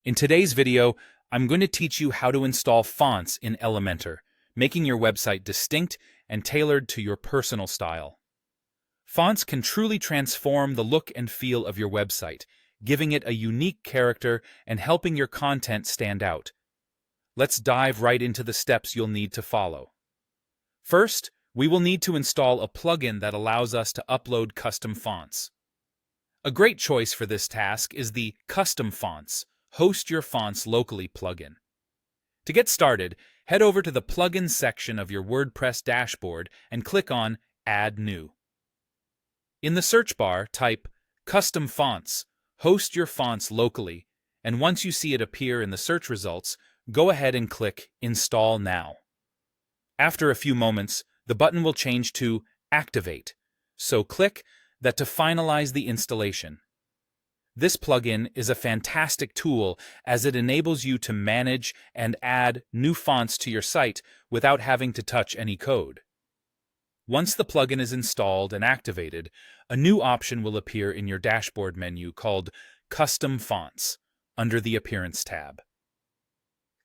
In today's video, I'm going to teach you how to install fonts in Elementor, making your website distinct and tailored to your personal style. Fonts can truly transform the look and feel of your website, giving it a unique character and helping your content stand out. Let's dive right into the steps you'll need to follow. First, we will need to install a plugin that allows us to upload custom fonts. A great choice for this task is the Custom Fonts, Host Your Fonts Locally plugin. To get started, head over to the Plugins section of your WordPress dashboard and click on Add New. In the search bar, type Custom Fonts, Host Your Fonts Locally, and once you see it appear in the search results, go ahead and click Install Now. After a few moments, the button will change to Activate, so click that to finalize the installation. This plugin is a fantastic tool as it enables you to manage and add new fonts to your site without having to touch any code. Once the plugin is installed and activated, a new option will appear in your dashboard menu called Custom Fonts under the Appearance tab.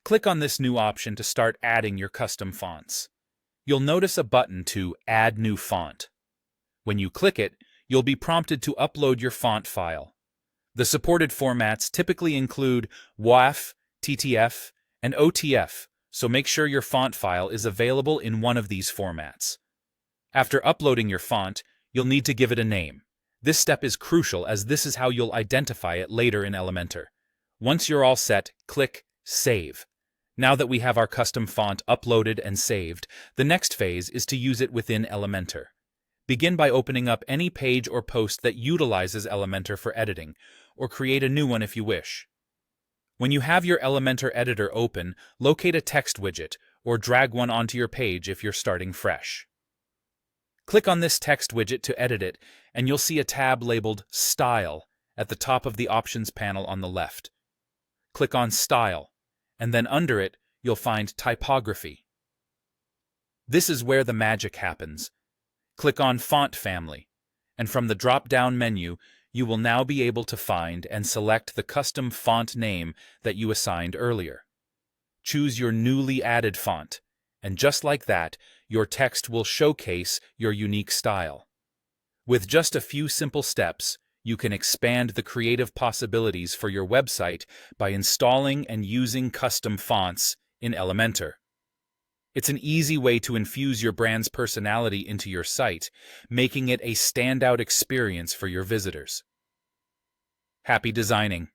Click on this new option to start adding your custom fonts. You'll notice a button to Add New Font. When you click it, you'll be prompted to upload your font file. The supported formats typically include WAF, TTF, and OTF, so make sure your font file is available in one of these formats. After uploading your font, you'll need to give it a name. This step is crucial as this is how you'll identify it later in Elementor. Once you're all set, click Save. Now that we have our custom font uploaded and saved, the next phase is to use it within Elementor. Begin by opening up any page or post that utilizes Elementor for editing, or create a new one if you wish. When you have your Elementor editor open, locate a text widget, or drag one onto your page if you're starting fresh. Click on this text widget to edit it, and you'll see a tab labeled Style at the top of the Options panel on the left. Click on Style, and then under it, you'll find Typography. This is where the magic happens. Click on Font Family, and from the drop-down menu, you will now be able to find and select the custom font name that you assigned earlier. Choose your newly added font, and just like that, your text will showcase your unique style. With just a few simple steps, you can expand the creative possibilities for your website by installing and using custom fonts in Elementor. It's an easy way to infuse your brand's personality into your site, making it a standout experience for your visitors. Happy designing!